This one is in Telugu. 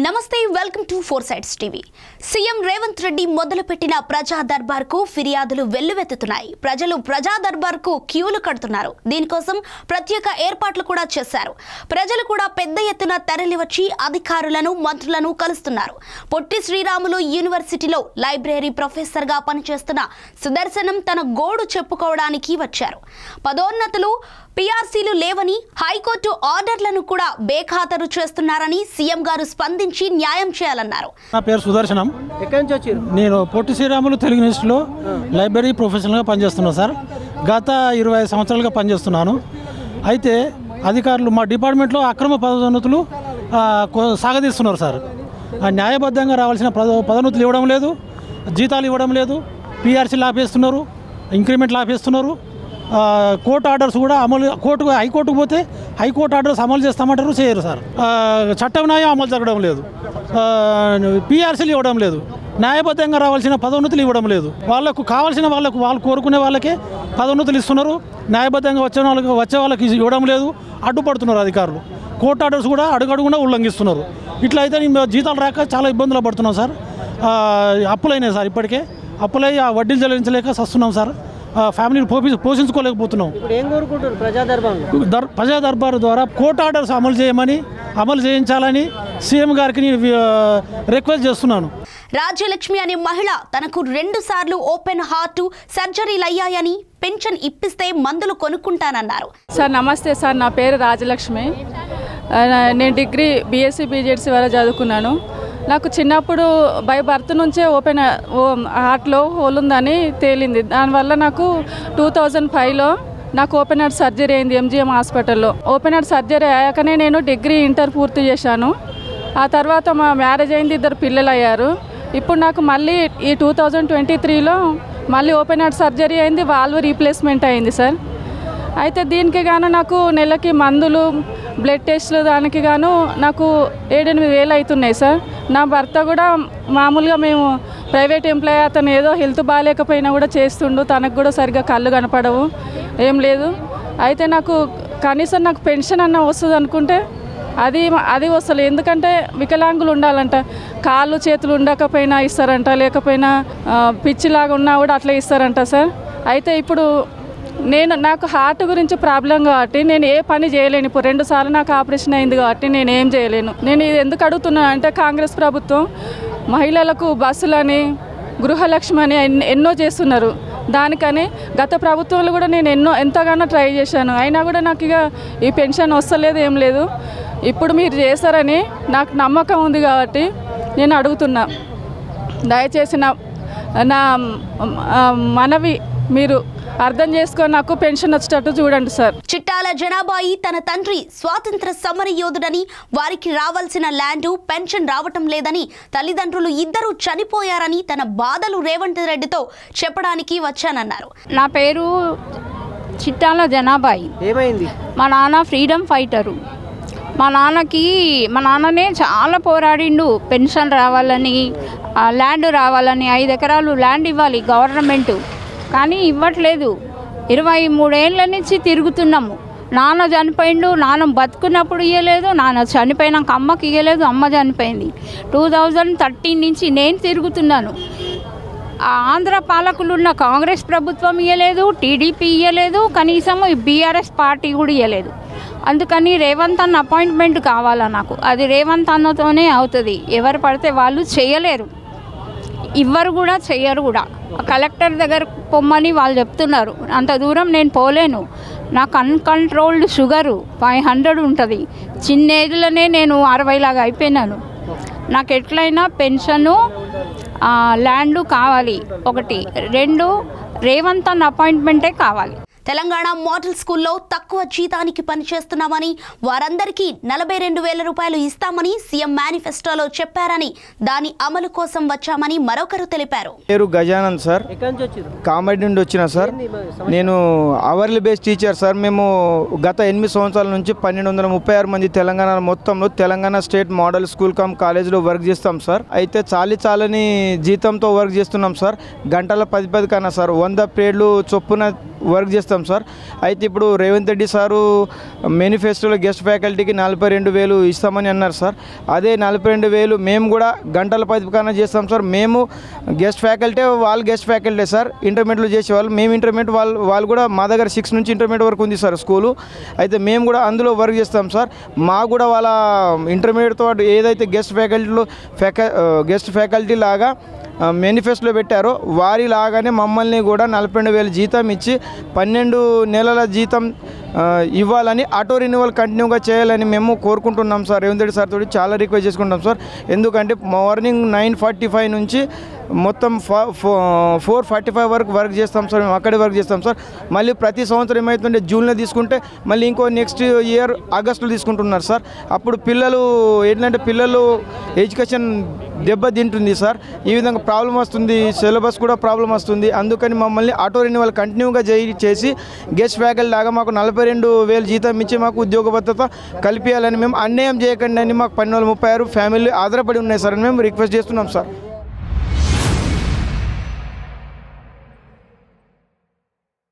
నమస్తే welcome to four sides TV. CM Revanth Reddy మొదలుపెట్టిన ప్రజా దర్బార్కు ఫిర్యాదులు వెల్లువెత్తుతున్నాయి. ప్రజలు ప్రజా దర్బార్కు క్యూలు కడుతున్నారు. దీనికోసం ప్రత్యేక ఏర్పాట్లు కూడా చేశారు. ప్రజలు కూడా పెద్ద ఎత్తున తరలివచ్చి అధికారులను మంత్రులను కలుస్తున్నారు. పొట్టి శ్రీరాములు యూనివర్సిటీలో లైబ్రరీ ప్రొఫెసర్గా పనిచేస్తున్న సుదర్శనం తన గోడు చెప్పుకోవడానికి వచ్చారు. పదోన్నతులు పిఆర్సీలు లేవని హైకోర్టు ఆర్డర్లను కూడా బేఖాతరు చేస్తున్నారని సీఎం గారు స్పందించి న్యాయం చేయాలన్నారు. నా పేరు సుదర్శనం. ఎక్కడి నుంచి వచ్చారు? నేను పొట్టి శ్రీరాములు తెలుగు యూనివర్సిటీలో లైబ్రరీ ప్రొఫెషనల్గా పనిచేస్తున్నాను సార్. గత 25 సంవత్సరాలుగా పనిచేస్తున్నాను. అయితే అధికారులు మా డిపార్ట్మెంట్లో అక్రమ పదోన్నతులు సాగదీస్తున్నారు సార్. న్యాయబద్ధంగా రావాల్సిన పదోన్నతులు ఇవ్వడం లేదు, జీతాలు ఇవ్వడం లేదు, పిఆర్సీలు ఆపేస్తున్నారు, ఇంక్రిమెంట్లు ఆపేస్తున్నారు. కోర్టు ఆర్డర్స్ కూడా హైకోర్టుకు పోతే హైకోర్టు ఆర్డర్స్ అమలు చేస్తామంటారు, చేయరు సార్. చట్టం న్యాయం అమలు జరగడం లేదు, పిఆర్సీలు ఇవ్వడం లేదు, న్యాయబద్ధంగా రావాల్సిన పదోన్నతులు ఇవ్వడం లేదు. వాళ్ళకు కావాల్సిన వాళ్ళు కోరుకునే వాళ్ళకే పదోన్నతులు ఇస్తున్నారు. న్యాయబద్ధంగా వచ్చే వాళ్ళకి ఇవ్వడం లేదు, అడ్డుపడుతున్నారు అధికారులు. కోర్టు ఆర్డర్స్ కూడా అడుగడుగునా ఉల్లంఘిస్తున్నారు. ఇట్లా అయితే జీతాలు రాక చాలా ఇబ్బందులు పడుతున్నాం సార్. అప్పులైనాయి సార్. ఇప్పటికే అప్పులై ఆ వడ్డీలు చెల్లించలేక వస్తున్నాం సార్. ఫ్యామిలీని పోషించుకోలేకపోతున్నాం. ప్రజా దర్బార్ ద్వారా కోర్టు ఆర్డర్స్ అమలు చేయించాలని సీఎం గారికి రిక్వెస్ట్ చేస్తున్నాను. రాజ్యలక్ష్మి అనే మహిళ తనకు 2 సార్లు ఓపెన్ హార్ట్ సర్జరీలు అయ్యాయని, పెన్షన్ ఇప్పిస్తే మందులు కొనుక్కుంటానన్నారు. సార్ నమస్తే సార్, నా పేరు రాజలక్ష్మి. నేను డిగ్రీ BSc BJDC వరకు చదువుకున్నాను. నాకు చిన్నప్పుడు బై బర్త్ నుంచే ఓపెన్ హార్ట్లో హోల్ ఉందని తేలింది. దానివల్ల నాకు 2005లో నాకు ఓపెన్ హార్ట్ సర్జరీ అయింది MGM హాస్పిటల్లో. ఓపెన్ హార్ట్ సర్జరీ అయ్యాకనే నేను డిగ్రీ ఇంటర్ పూర్తి చేశాను. ఆ తర్వాత మా మ్యారేజ్ అయింది, 2 పిల్లలు అయ్యారు. ఇప్పుడు నాకు మళ్ళీ ఈ 2023లో మళ్ళీ ఓపెన్ హార్ట్ సర్జరీ అయింది, వాల్వ్ రీప్లేస్మెంట్ అయింది సార్. అయితే దీనికి గాను నాకు నెలకి మందులు, బ్లడ్ టెస్టులు దానికి గాను నాకు 7-8 వేలు అవుతున్నాయి సార్. నా భర్త కూడా మామూలుగా మేము ప్రైవేట్ ఎంప్లాయీ, అతను ఏదో హెల్త్ బాగాలేకపోయినా కూడా చేస్తుండు. తనకు కూడా సరిగ్గా కళ్ళు కనపడవు, ఏం లేదు. అయితే నాకు కనీసం నాకు పెన్షన్ అన్న వస్తుంది అనుకుంటే అది వస్తలేదు. ఎందుకంటే వికలాంగులు ఉండాలంట, కాళ్ళు చేతులు ఉండకపోయినా ఇస్తారంట, లేకపోయినా పిచ్చిలాగా ఉన్నా కూడా అట్లా ఇస్తారంట సార్. అయితే ఇప్పుడు నాకు హార్ట్ గురించి ప్రాబ్లం కాబట్టి నేను ఏ పని చేయలేను. ఇప్పుడు 2 సార్లు నాకు ఆపరేషన్ అయింది కాబట్టి నేను ఏం చేయలేను. నేను ఇది ఎందుకు అడుగుతున్నాను అంటే, కాంగ్రెస్ ప్రభుత్వం మహిళలకు బస్సులని, గృహలక్ష్మి అని ఎన్నో చేస్తున్నారు. దానికని గత ప్రభుత్వంలో కూడా నేను ఎంతగానో ట్రై చేశాను. అయినా కూడా నాకు ఇక ఈ పెన్షన్ వస్తలేదు, ఏం లేదు. ఇప్పుడు మీరు చేస్తారని నాకు నమ్మకం ఉంది కాబట్టి నేను అడుగుతున్నా. దయచేసి నా మనవి మీరు అర్థం చేసుకొని నాకు పెన్షన్ వచ్చేటట్టు చూడండి సార్. చిట్టాల జనాబాయి తన తండ్రి స్వాతంత్ర సమర యోధుడని, వారికి రావాల్సిన ల్యాండ్, పెన్షన్ రావటం లేదని, తల్లిదండ్రులు 2 చనిపోయారని తన బాధలు రేవంత్ రెడ్డితో చెప్పడానికి వచ్చానన్నారు. నా పేరు చిట్టాల జనాబాయి. ఏమైంది? మా నాన్న ఫ్రీడమ్ ఫైటరు. మా నాన్ననే చాలా పోరాడిండు. పెన్షన్ రావాలని, ల్యాండ్ రావాలని, 5 ఎకరాలు ల్యాండ్ ఇవ్వాలి గవర్నమెంటు, కానీ ఇవ్వట్లేదు. 23 ఏళ్ళ నుంచి తిరుగుతున్నాము. నాన్న చనిపోయిండు, నాన్న బతుకున్నప్పుడు ఇవ్వలేదు, నాన్న చనిపోయినాక అమ్మకి ఇవ్వలేదు, అమ్మ చనిపోయింది. 2013 నుంచి నేను తిరుగుతున్నాను. ఆంధ్ర పాలకులు ఉన్న కాంగ్రెస్ ప్రభుత్వం ఇవ్వలేదు, టీడీపీ ఇవ్వలేదు, కనీసం BRS పార్టీ కూడా ఇవ్వలేదు. అందుకని రేవంత్ అన్న అపాయింట్మెంట్ కావాలా నాకు. అది రేవంత్ అన్నతోనే అవుతుంది. ఎవరు పడితే వాళ్ళు చేయలేరు, ఇవ్వరు కూడా, చెయ్యరు కూడా. కలెక్టర్ దగ్గర పొమ్మని వాళ్ళు చెప్తున్నారు. అంత దూరం నేను పోలేను. నాకు అన్కంట్రోల్డ్ షుగరు 500 ఉంటుంది. చిన్న ఏజ్లోనే నేను 60 లాగా అయిపోయినాను. నాకు ఎట్లయినా పెన్షను, ల్యాండు కావాలి. 1, 2 రేవంత్ అన్న అపాయింట్మెంటే కావాలి. తెలంగాణ మోడల్ స్కూల్లో తక్కువ జీతానికి పనిచేస్తున్నామని, వారందరికీ 42,000 రూపాయలు ఇస్తామని సీఎం మేనిఫెస్టోలో చెప్పారని, దాని అమలు కోసం వచ్చామని మరొకరు తెలిపారు. పేరు గజానంద్ సార్. కామెడీ నుండి వచ్చిన సార్. నేను అవర్లీ బేస్ టీచర్ సార్. మేము గత 8 సంవత్సరాల నుంచి 1236 మంది తెలంగాణ మొత్తంలో తెలంగాణ స్టేట్ మోడల్ స్కూల్ కాలేజీలో వర్క్ చేస్తాం సార్. అయితే చాలని జీతంతో వర్క్ చేస్తున్నాం సార్. గంటల 10 కన్నా సార్ 100 పీరియడ్లు చొప్పున వర్క్ చేస్తాం సార్. అయితే ఇప్పుడు రేవంత్ రెడ్డి సారు మేనిఫెస్టోలో గెస్ట్ ఫ్యాకల్టీకి 42,000 ఇస్తామని అన్నారు సార్. అదే 42,000 మేము కూడా గంటల ప్రతిపాదన చేస్తాం సార్. మేము గెస్ట్ ఫ్యాకల్టీ, వాళ్ళు గెస్ట్ ఫ్యాకల్టీ సార్. ఇంటర్మీడియట్లో చేసేవాళ్ళు, మేము ఇంటర్మీడియట్, వాళ్ళు కూడా మా దగ్గర 6 నుంచి ఇంటర్మీడియట్ వరకు ఉంది సార్ స్కూలు. అయితే మేము కూడా అందులో వర్క్ చేస్తాం సార్. మాకు కూడా వాళ్ళ ఇంటర్మీడియట్తో ఏదైతే గెస్ట్ ఫ్యాకల్టీ లాగా మేనిఫెస్టోలో పెట్టారో వారి లాగానే మమ్మల్ని కూడా 42,000 జీతం ఇచ్చి 12 నెలల జీతం ఇవ్వాలని, ఆటో రెన్యువల్ కంటిన్యూగా చేయాలని మేము కోరుకుంటున్నాం సార్. రేవంత్ రెడ్డి సార్ తోటి చాలా రిక్వెస్ట్ చేసుకుంటాం సార్. ఎందుకంటే మార్నింగ్ 9:45 నుంచి మొత్తం 4:45 వరకు వర్క్ చేస్తాం సార్. మేము అక్కడే వర్క్ చేస్తాం సార్. మళ్ళీ ప్రతి సంవత్సరం ఏమవుతుంటే జూన్లో తీసుకుంటే మళ్ళీ ఇంకో నెక్స్ట్ ఇయర్ ఆగస్టులో తీసుకుంటున్నారు సార్. అప్పుడు పిల్లలు ఏంటంటే ఎడ్యుకేషన్ దెబ్బతింటుంది సార్. ఈ విధంగా ప్రాబ్లం వస్తుంది, సిలబస్ కూడా ప్రాబ్లం వస్తుంది. అందుకని మమ్మల్ని ఆటో రెన్యువల్ కంటిన్యూగా చేసి గెస్ట్ ఫ్యాకల్టీ లాగా మాకు 42,000 జీతం ఇచ్చి మాకు ఉద్యోగ భద్రత కల్పించాలని, మేము అన్యాయం చేయకండి అని మాకు 1236 ఫ్యామిలీ ఆధారపడి ఉన్నాయి సార్ అని మేము రిక్వెస్ట్ చేస్తున్నాం సార్.